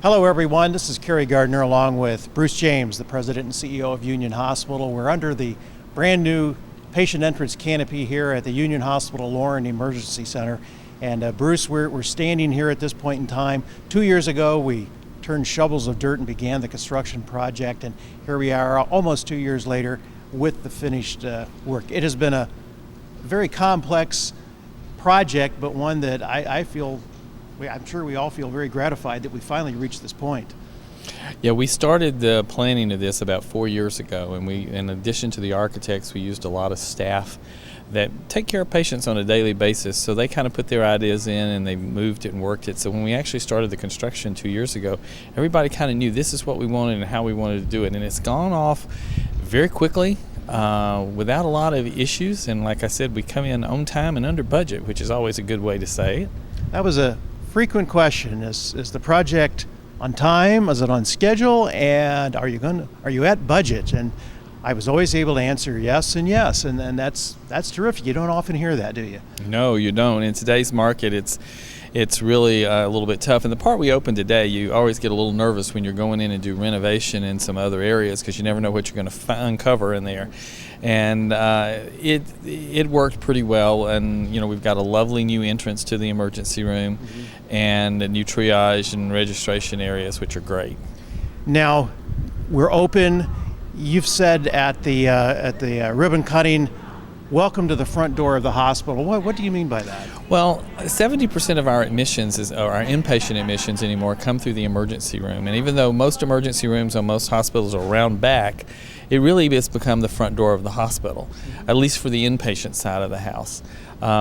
Hello everyone, this is Kerry Gardner along with Bruce James, the President and CEO of Union Hospital. We're under the brand new patient entrance canopy here at the Union Hospital Lauren Emergency Center. And Bruce, we're standing here at this point in time. 2 years ago we turned shovels of dirt and began the construction project, and here we are almost 2 years later with the finished work. It has been a very complex project, but one that I'm sure we all feel very gratified that we finally reached this point. Yeah, we started the planning of this about 4 years ago, and in addition to the architects, we used a lot of staff that take care of patients on a daily basis. So they kind of put their ideas in and they moved it and worked it. So when we actually started the construction 2 years ago, everybody kind of knew this is what we wanted and how we wanted to do it. And it's gone off very quickly without a lot of issues. And like I said, we come in on time and under budget, which is always a good way to say it. That was a frequent question. Is the project on time? Is it on schedule? And are you at budget? And I was always able to answer yes and yes, and that's terrific. You don't often hear that, do you? No, you don't. In today's market, it's really a little bit tough. And the part we opened today, you always get a little nervous when you're going in and do renovation in some other areas because you never know what you're going to uncover in there. And it worked pretty well. And we've got a lovely new entrance to the emergency room, and a new triage and registration areas, which are great. Now we're open. You've said at the ribbon cutting, welcome to the front door of the hospital. What do you mean by that? Well, 70% of our admissions, or our inpatient admissions anymore, come through the emergency room. And even though most emergency rooms on most hospitals are around back, it really has become the front door of the hospital, at least for the inpatient side of the house.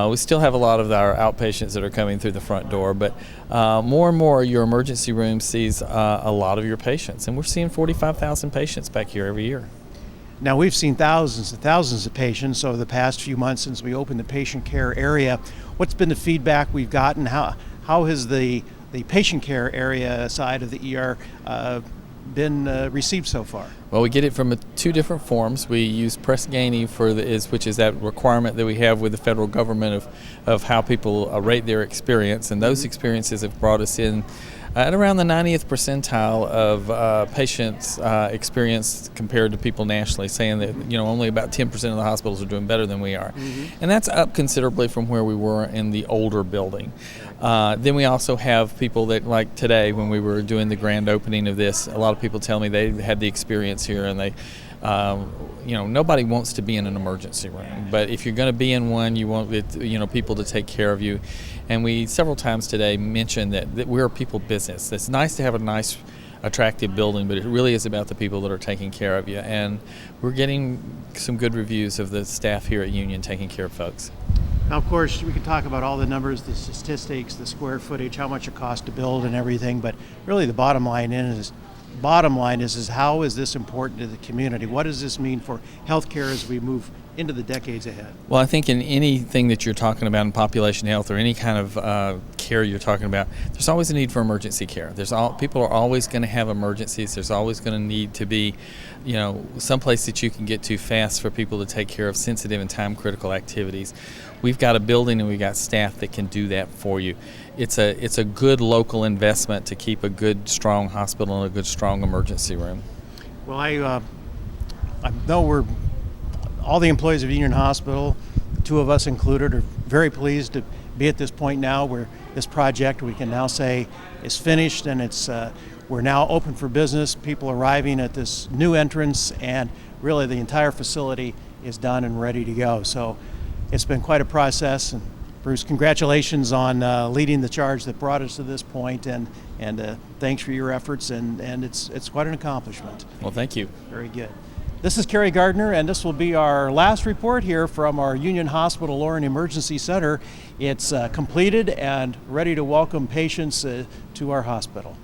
We still have a lot of our outpatients that are coming through the front door, but more and more your emergency room sees a lot of your patients. And we're seeing 45,000 patients back here every year. Now, we've seen thousands and thousands of patients over the past few months since we opened the patient care area. What's been the feedback we've gotten? How has the patient care area side of the ER been received so far? Well, we get it from two different forms. We use Press Ganey which is that requirement that we have with the federal government of how people rate their experience, and those experiences have brought us in at around the 90th percentile of patients' experience compared to people nationally, saying that only about 10% of the hospitals are doing better than we are, and that's up considerably from where we were in the older building. Then we also have people that, like today, when we were doing the grand opening of this, a lot of people tell me they had the experience here, and they, nobody wants to be in an emergency room, but if you're going to be in one, you want people to take care of you. And we several times today mentioned that we're a people business. It's nice to have a nice, attractive building, but it really is about the people that are taking care of you. And we're getting some good reviews of the staff here at Union taking care of folks. Now, of course, we can talk about all the numbers, the statistics, the square footage, how much it costs to build and everything, but really the bottom line is how is this important to the community? What does this mean for healthcare as we move into the decades ahead? Well, I think in anything that you're talking about in population health or any kind of care you're talking about, there's always a need for emergency care. People are always going to have emergencies. There's always going to need to be, someplace that you can get to fast for people to take care of sensitive and time-critical activities. We've got a building and we've got staff that can do that for you. It's a good local investment to keep a good, strong hospital and a good, strong emergency room. Well, I know all the employees of Union Hospital, the two of us included, are very pleased to be at this point now where this project, we can now say, is finished, and we're now open for business. People arriving at this new entrance, and really the entire facility is done and ready to go. So it's been quite a process, and Bruce, congratulations on leading the charge that brought us to this point, and thanks for your efforts, and it's quite an accomplishment. Well, thank you. Very good. This is Kerry Gardner, and this will be our last report here from our Union Hospital Lauren Emergency Center. It's completed and ready to welcome patients to our hospital.